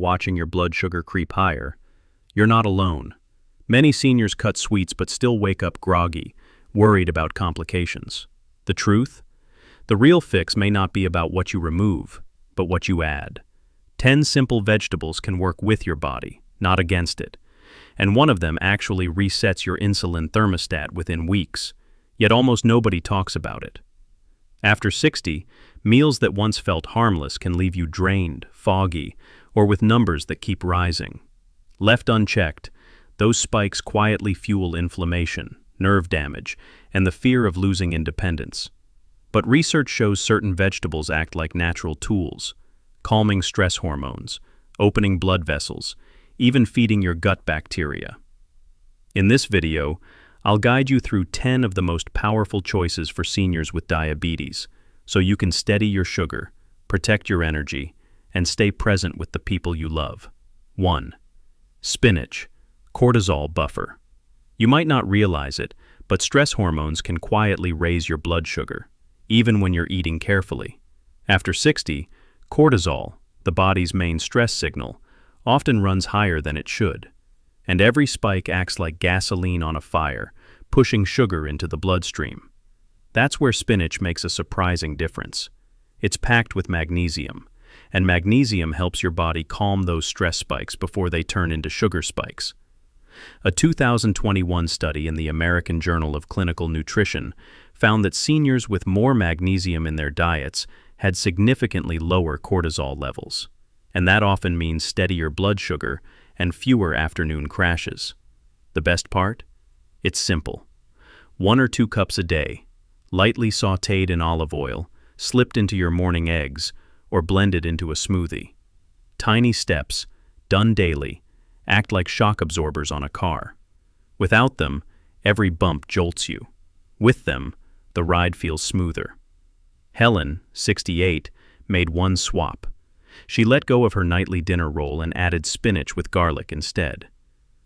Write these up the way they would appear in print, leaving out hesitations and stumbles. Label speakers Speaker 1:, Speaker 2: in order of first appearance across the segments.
Speaker 1: watching your blood sugar creep higher, you're not alone. Many seniors cut sweets but still wake up groggy, worried about complications. The truth? The real fix may not be about what you remove, but what you add. 10 simple vegetables can work with your body, not against it. And one of them actually resets your insulin thermostat within weeks, yet almost nobody talks about it. After 60, meals that once felt harmless can leave you drained, foggy, or with numbers that keep rising. Left unchecked, those spikes quietly fuel inflammation, nerve damage, and the fear of losing independence. But research shows certain vegetables act like natural tools, calming stress hormones, opening blood vessels, even feeding your gut bacteria. In this video, I'll guide you through 10 of the most powerful choices for seniors with diabetes, so you can steady your sugar, protect your energy, and stay present with the people you love. 1. Spinach, cortisol buffer. You might not realize it, but stress hormones can quietly raise your blood sugar, even when you're eating carefully. After 60, cortisol, the body's main stress signal, often runs higher than it should. And every spike acts like gasoline on a fire, pushing sugar into the bloodstream. That's where spinach makes a surprising difference. It's packed with magnesium, and magnesium helps your body calm those stress spikes before they turn into sugar spikes. A 2021 study in the American Journal of Clinical Nutrition found that seniors with more magnesium in their diets had significantly lower cortisol levels, and that often means steadier blood sugar and fewer afternoon crashes. The best part? It's simple. 1 or 2 cups a day, lightly sautéed in olive oil, slipped into your morning eggs, or blended into a smoothie. Tiny steps, done daily, act like shock absorbers on a car. Without them, every bump jolts you. With them, the ride feels smoother. Helen, 68, made one swap. She let go of her nightly dinner roll and added spinach with garlic instead.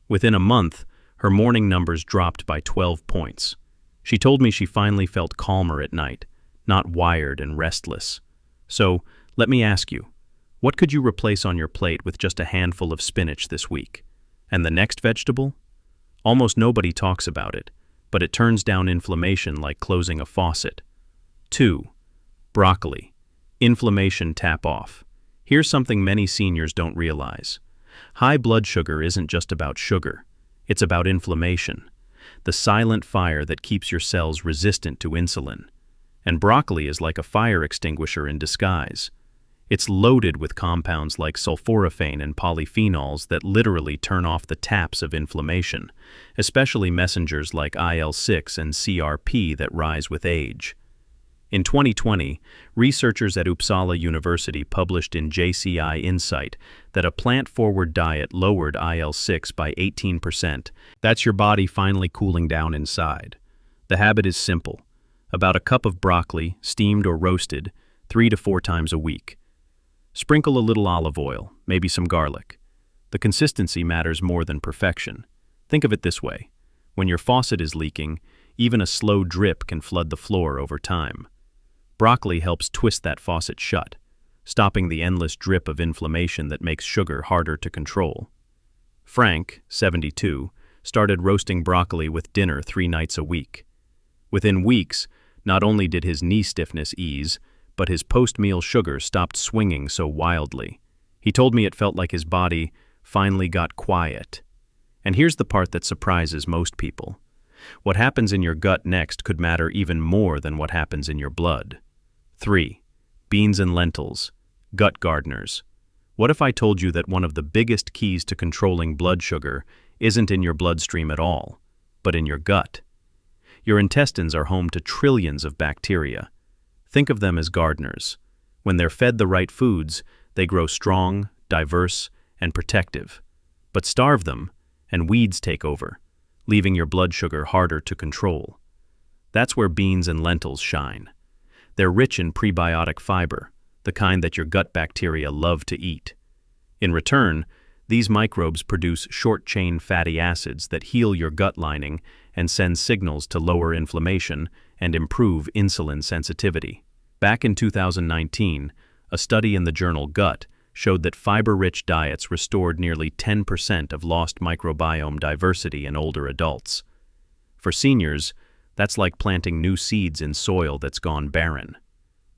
Speaker 1: Within a month, her morning numbers dropped by 12 points. She told me she finally felt calmer at night, not wired and restless. So, let me ask you, what could you replace on your plate with just a handful of spinach this week? And the next vegetable? Almost nobody talks about it, but it turns down inflammation like closing a faucet. 2. Broccoli. Inflammation tap off. Here's something many seniors don't realize. High blood sugar isn't just about sugar. It's about inflammation, the silent fire that keeps your cells resistant to insulin. And broccoli is like a fire extinguisher in disguise. It's loaded with compounds like sulforaphane and polyphenols that literally turn off the taps of inflammation, especially messengers like IL-6 and CRP that rise with age. In 2020, researchers at Uppsala University published in JCI Insight that a plant-forward diet lowered IL-6 by 18%. That's your body finally cooling down inside. The habit is simple. About a cup of broccoli, steamed or roasted, 3 to 4 times a week. Sprinkle a little olive oil, maybe some garlic. The consistency matters more than perfection. Think of it this way. When your faucet is leaking, even a slow drip can flood the floor over time. Broccoli helps twist that faucet shut, stopping the endless drip of inflammation that makes sugar harder to control. Frank, 72, started roasting broccoli with dinner 3 nights a week. Within weeks, not only did his knee stiffness ease, but his post-meal sugar stopped swinging so wildly. He told me it felt like his body finally got quiet. And here's the part that surprises most people. What happens in your gut next could matter even more than what happens in your blood. 3. Beans and lentils, gut gardeners. What if I told you that one of the biggest keys to controlling blood sugar isn't in your bloodstream at all, but in your gut? Your intestines are home to trillions of bacteria. Think of them as gardeners. When they're fed the right foods, they grow strong, diverse, and protective. But starve them, and weeds take over, leaving your blood sugar harder to control. That's where beans and lentils shine. They're rich in prebiotic fiber, the kind that your gut bacteria love to eat. In return, these microbes produce short-chain fatty acids that heal your gut lining and send signals to lower inflammation and improve insulin sensitivity. Back in 2019, a study in the journal Gut showed that fiber-rich diets restored nearly 10% of lost microbiome diversity in older adults. For seniors, that's like planting new seeds in soil that's gone barren.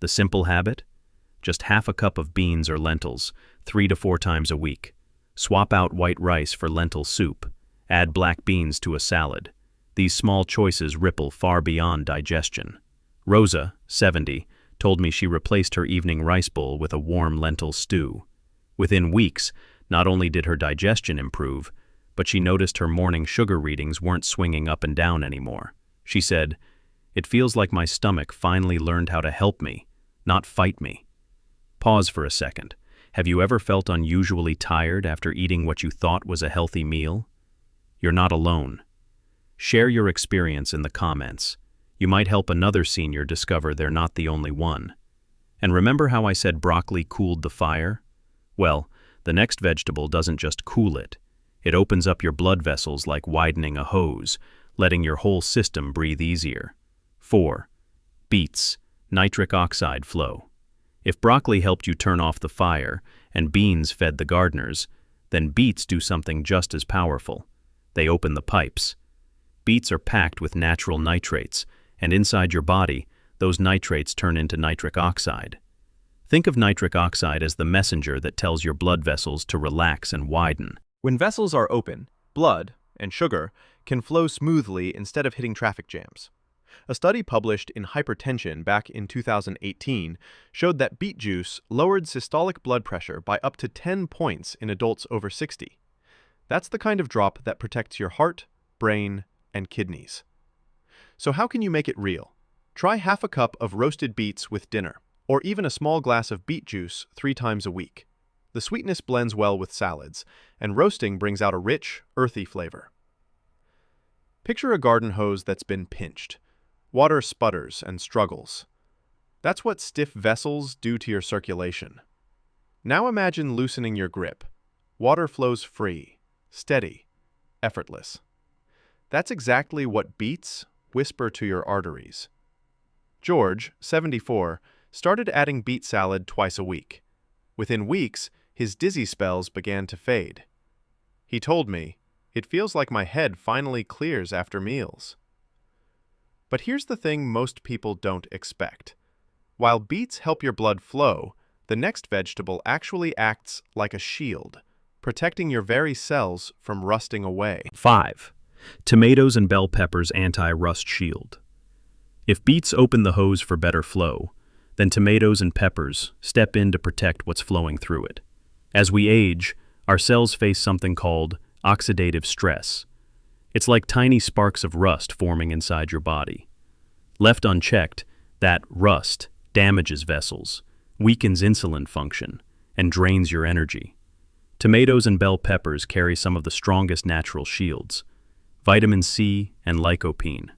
Speaker 1: The simple habit? Just half a cup of beans or lentils, 3 to 4 times a week. Swap out white rice for lentil soup. Add black beans to a salad. These small choices ripple far beyond digestion. Rosa, 70, told me she replaced her evening rice bowl with a warm lentil stew. Within weeks, not only did her digestion improve, but she noticed her morning sugar readings weren't swinging up and down anymore. She said, "It feels like my stomach finally learned how to help me, not fight me." Pause for a second. Have you ever felt unusually tired after eating what you thought was a healthy meal? You're not alone. Share your experience in the comments. You might help another senior discover they're not the only one. And remember how I said broccoli cooled the fire? Well, the next vegetable doesn't just cool it. It opens up your blood vessels like widening a hose, letting your whole system breathe easier. 4. Beets, nitric oxide flow. If broccoli helped you turn off the fire and beans fed the gardeners, then beets do something just as powerful. They open the pipes. Beets are packed with natural nitrates, and inside your body, those nitrates turn into nitric oxide. Think of nitric oxide as the messenger that tells your blood vessels to relax and widen.
Speaker 2: When vessels are open, blood and sugar can flow smoothly instead of hitting traffic jams. A study published in Hypertension back in 2018 showed that beet juice lowered systolic blood pressure by up to 10 points in adults over 60. That's the kind of drop that protects your heart, brain, and kidneys. So how can you make it real? Try half a cup of roasted beets with dinner, or even a small glass of beet juice 3 times a week. The sweetness blends well with salads, and roasting brings out a rich, earthy flavor. Picture a garden hose that's been pinched. Water sputters and struggles. That's what stiff vessels do to your circulation. Now imagine loosening your grip. Water flows free, steady, effortless. That's exactly what beets whisper to your arteries. George, 74, started adding beet salad twice a week. Within weeks, his dizzy spells began to fade. He told me, "It feels like my head finally clears after meals." But here's the thing most people don't expect. While beets help your blood flow, the next vegetable actually acts like a shield, protecting your very cells from rusting away.
Speaker 1: 5. Tomatoes and bell peppers anti-rust shield. If beets open the hose for better flow, then tomatoes and peppers step in to protect what's flowing through it. As we age, our cells face something called oxidative stress. It's like tiny sparks of rust forming inside your body. Left unchecked, that rust damages vessels, weakens insulin function, and drains your energy. Tomatoes and bell peppers carry some of the strongest natural shields, vitamin C and lycopene.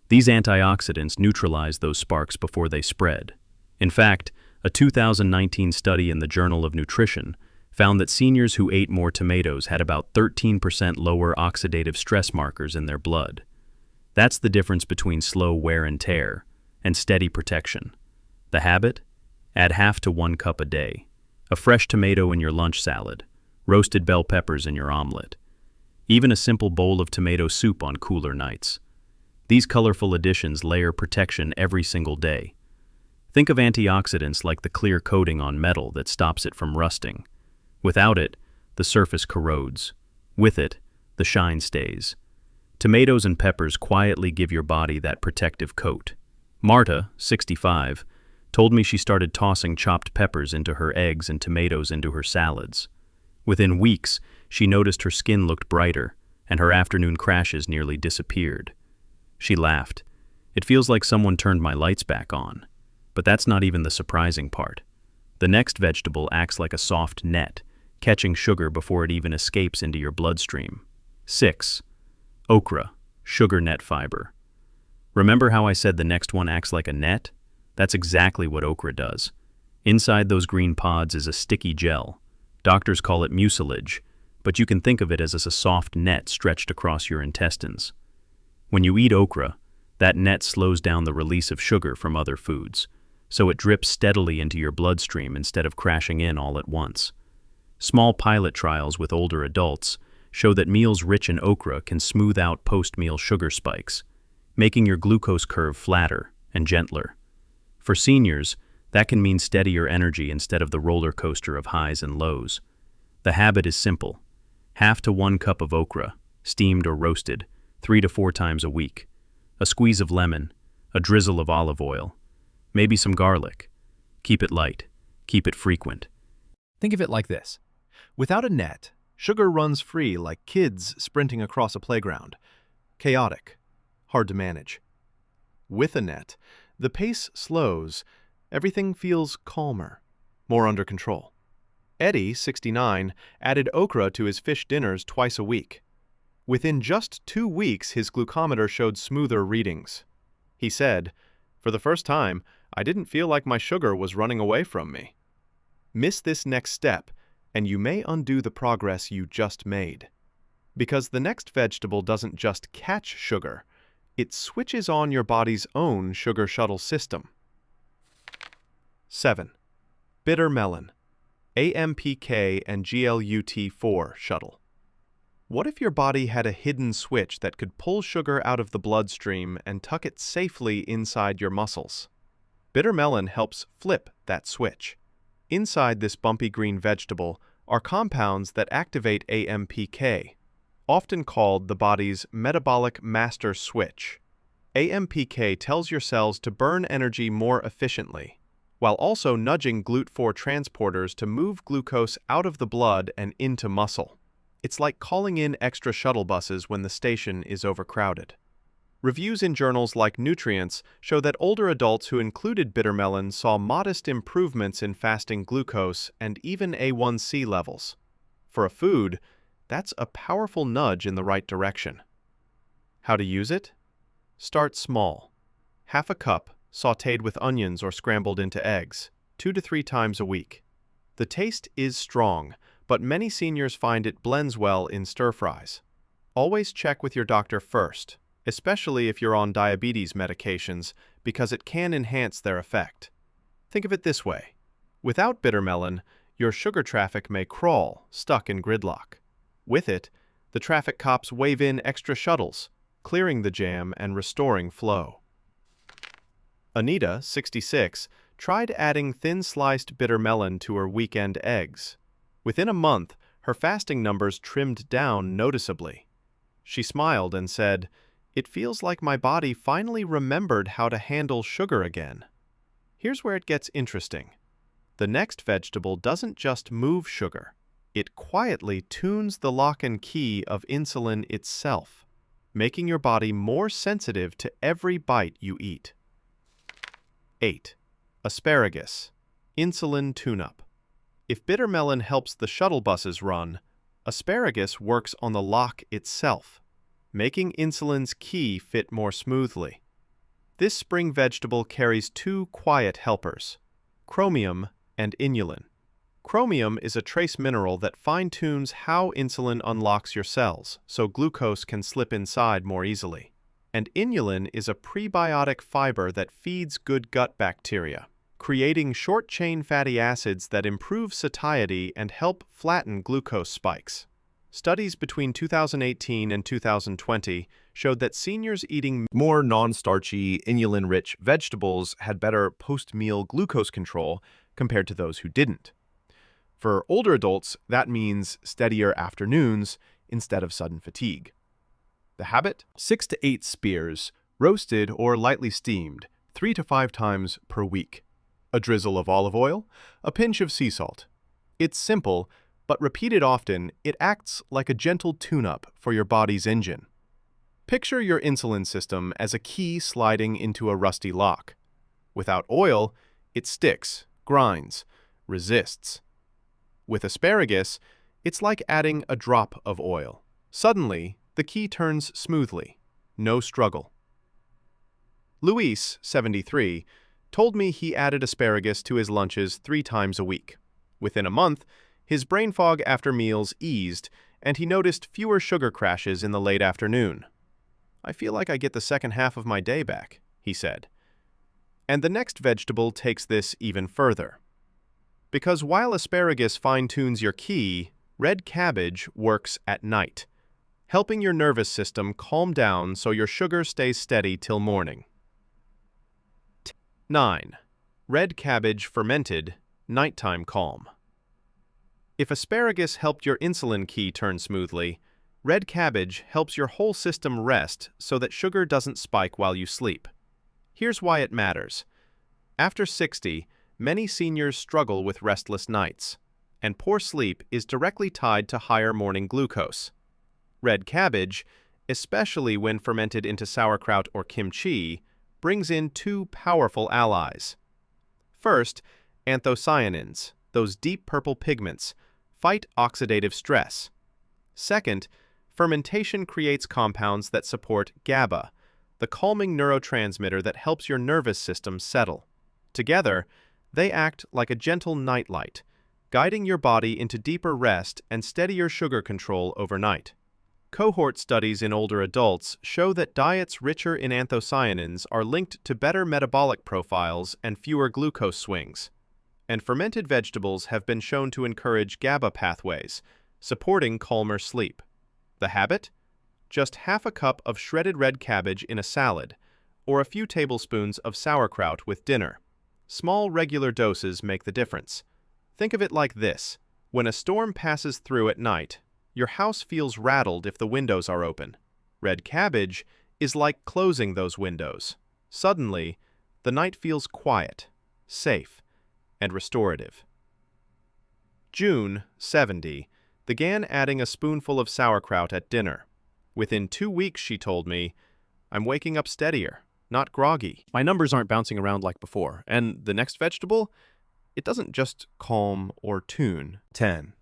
Speaker 1: These antioxidants neutralize those sparks before they spread. In fact, a 2019 study in the Journal of Nutrition found that seniors who ate more tomatoes had about 13% lower oxidative stress markers in their blood. That's the difference between slow wear and tear and steady protection. The habit? Add half to 1 cup a day. A fresh tomato in your lunch salad, roasted bell peppers in your omelet. Even a simple bowl of tomato soup on cooler nights. These colorful additions layer protection every single day. Think of antioxidants like the clear coating on metal that stops it from rusting. Without it, the surface corrodes. With it, the shine stays. Tomatoes and peppers quietly give your body that protective coat. Marta, 65, told me she started tossing chopped peppers into her eggs and tomatoes into her salads. Within weeks, she noticed her skin looked brighter, and her afternoon crashes nearly disappeared. She laughed. "It feels like someone turned my lights back on." But that's not even the surprising part. The next vegetable acts like a soft net, catching sugar before it even escapes into your bloodstream. 6. Okra, sugar net fiber. Remember how I said the next one acts like a net? That's exactly what okra does. Inside those green pods is a sticky gel. Doctors call it mucilage, but you can think of it as a soft net stretched across your intestines. When you eat okra, that net slows down the release of sugar from other foods, so it drips steadily into your bloodstream instead of crashing in all at once. Small pilot trials with older adults show that meals rich in okra can smooth out post-meal sugar spikes, making your glucose curve flatter and gentler. For seniors, that can mean steadier energy instead of the roller coaster of highs and lows. The habit is simple: 1/2 to 1 cup of okra, steamed or roasted, 3 to 4 times a week. A squeeze of lemon, a drizzle of olive oil, maybe some garlic. Keep it light, keep it frequent.
Speaker 2: Think of it like this. Without a net, sugar runs free like kids sprinting across a playground. Chaotic, hard to manage. With a net, the pace slows, everything feels calmer, more under control. Eddie, 69, added okra to his fish dinners twice a week. Within just 2 weeks, his glucometer showed smoother readings. He said, "For the first time, I didn't feel like my sugar was running away from me." Miss this next step, and you may undo the progress you just made. Because the next vegetable doesn't just catch sugar, it switches on your body's own sugar shuttle system. 7. Bitter melon. AMPK and GLUT4 shuttle. What if your body had a hidden switch that could pull sugar out of the bloodstream and tuck it safely inside your muscles? Bitter melon helps flip that switch. Inside this bumpy green vegetable are compounds that activate AMPK, often called the body's metabolic master switch. AMPK tells your cells to burn energy more efficiently, while also nudging GLUT4 transporters to move glucose out of the blood and into muscle. It's like calling in extra shuttle buses when the station is overcrowded. Reviews in journals like Nutrients show that older adults who included bitter melon saw modest improvements in fasting glucose and even A1C levels. For a food, that's a powerful nudge in the right direction. How to use it? Start small. 1/2 a cup, sautéed with onions or scrambled into eggs, 2 to 3 times a week. The taste is strong, but many seniors find it blends well in stir-fries. Always check with your doctor first, especially if you're on diabetes medications, because it can enhance their effect. Think of it this way. Without bitter melon, your sugar traffic may crawl, stuck in gridlock. With it, the traffic cops wave in extra shuttles, clearing the jam and restoring flow. Anita, 66, tried adding thin-sliced bitter melon to her weekend eggs. Within a month, her fasting numbers trimmed down noticeably. She smiled and said, "It feels like my body finally remembered how to handle sugar again." Here's where it gets interesting. The next vegetable doesn't just move sugar. It quietly tunes the lock and key of insulin itself, making your body more sensitive to every bite you eat. 8. Asparagus. Insulin tune-up. If bitter melon helps the shuttle buses run, asparagus works on the lock itself, making insulin's key fit more smoothly. This spring vegetable carries 2 quiet helpers, chromium and inulin. Chromium is a trace mineral that fine-tunes how insulin unlocks your cells, so glucose can slip inside more easily. And inulin is a prebiotic fiber that feeds good gut bacteria, creating short-chain fatty acids that improve satiety and help flatten glucose spikes. Studies between 2018 and 2020 showed that seniors eating more non-starchy, inulin-rich vegetables had better post-meal glucose control compared to those who didn't. For older adults, that means steadier afternoons instead of sudden fatigue. The habit? 6 to 8 spears, roasted or lightly steamed, 3 to 5 times per week. A drizzle of olive oil, a pinch of sea salt. It's simple, but repeated often, it acts like a gentle tune-up for your body's engine. Picture your insulin system as a key sliding into a rusty lock. Without oil, it sticks, grinds, resists. With asparagus, it's like adding a drop of oil. Suddenly, the key turns smoothly. No struggle. Luis, 73, told me he added asparagus to his lunches 3 times a week. Within a month, his brain fog after meals eased, and he noticed fewer sugar crashes in the late afternoon. "I feel like I get the second half of my day back," he said. And the next vegetable takes this even further. Because while asparagus fine-tunes your ki, red cabbage works at night, helping your nervous system calm down so your sugar stays steady till morning. 9. Red cabbage fermented, nighttime calm. If asparagus helped your insulin ki turn smoothly, red cabbage helps your whole system rest so that sugar doesn't spike while you sleep. Here's why it matters. After 60, many seniors struggle with restless nights, and poor sleep is directly tied to higher morning glucose. Red cabbage, especially when fermented into sauerkraut or kimchi, brings in two powerful allies. First, anthocyanins, those deep purple pigments, fight oxidative stress. Second, fermentation creates compounds that support GABA, the calming neurotransmitter that helps your nervous system settle. Together, they act like a gentle nightlight, guiding your body into deeper rest and steadier sugar control overnight. Cohort studies in older adults show that diets richer in anthocyanins are linked to better metabolic profiles and fewer glucose swings. And fermented vegetables have been shown to encourage GABA pathways, supporting calmer sleep. The habit? Just half a cup of shredded red cabbage in a salad, or a few tablespoons of sauerkraut with dinner. Small regular doses make the difference. Think of it like this. When a storm passes through at night, your house feels rattled if the windows are open. Red cabbage is like closing those windows. Suddenly, the night feels quiet, safe, and restorative. June, 70, began adding a spoonful of sauerkraut at dinner. Within 2 weeks, she told me, I'm waking up steadier, not groggy. My numbers aren't bouncing around like before. And the next vegetable? It doesn't just calm or tune. 10.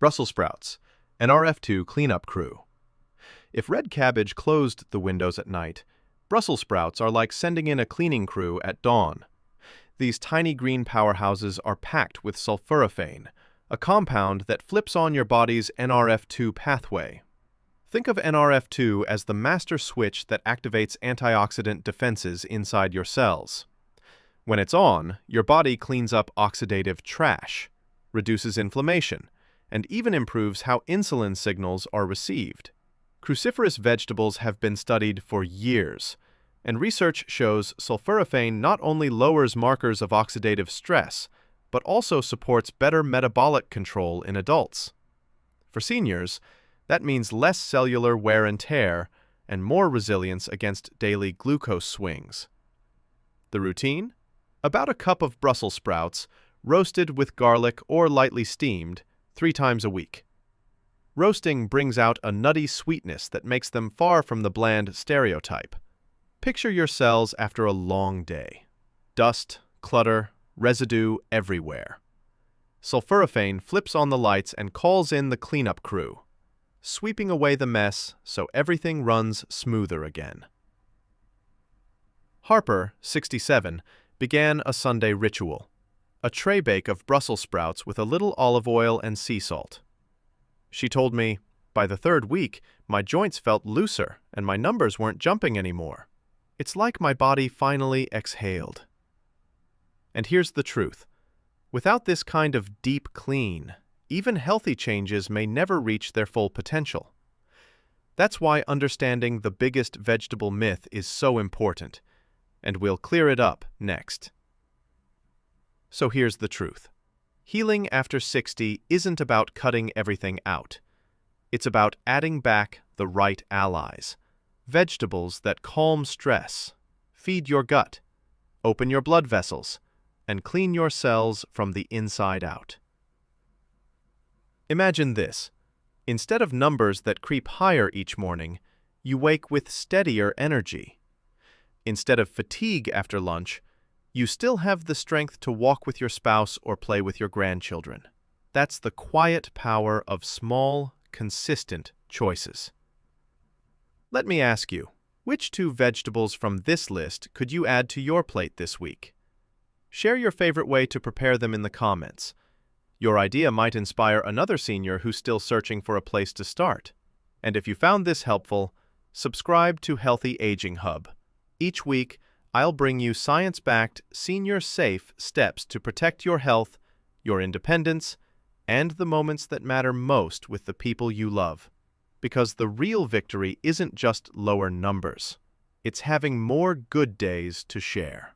Speaker 2: Brussels sprouts, an RF2 cleanup crew. If red cabbage closed the windows at night, Brussels sprouts are like sending in a cleaning crew at dawn. These tiny green powerhouses are packed with sulforaphane, a compound that flips on your body's NRF2 pathway. Think of NRF2 as the master switch that activates antioxidant defenses inside your cells. When it's on, your body cleans up oxidative trash, reduces inflammation, and even improves how insulin signals are received. Cruciferous vegetables have been studied for years, and research shows sulforaphane not only lowers markers of oxidative stress, but also supports better metabolic control in adults. For seniors, that means less cellular wear and tear and more resilience against daily glucose swings. The routine? About a cup of Brussels sprouts, roasted with garlic or lightly steamed, 3 times a week. Roasting brings out a nutty sweetness that makes them far from the bland stereotype. Picture your cells after a long day. Dust, clutter, residue everywhere. Sulforaphane flips on the lights and calls in the cleanup crew, sweeping away the mess so everything runs smoother again. Harper, 67, began a Sunday ritual, a tray bake of Brussels sprouts with a little olive oil and sea salt. She told me, by the 3rd week, my joints felt looser and my numbers weren't jumping anymore. It's like my body finally exhaled. And here's the truth. Without this kind of deep clean, even healthy changes may never reach their full potential. That's why understanding the biggest vegetable myth is so important, and we'll clear it up next. So here's the truth. Healing after 60 isn't about cutting everything out. It's about adding back the right allies. Vegetables that calm stress, feed your gut, open your blood vessels, and clean your cells from the inside out. Imagine this. Instead of numbers that creep higher each morning, you wake with steadier energy. Instead of fatigue after lunch, you still have the strength to walk with your spouse or play with your grandchildren. That's the quiet power of small, consistent choices. Let me ask you, which 2 vegetables from this list could you add to your plate this week? Share your favorite way to prepare them in the comments. Your idea might inspire another senior who's still searching for a place to start. And if you found this helpful, subscribe to Healthy Aging Hub. Each week, I'll bring you science-backed, senior-safe steps to protect your health, your independence, and the moments that matter most with the people you love. Because the real victory isn't just lower numbers. It's having more good days to share.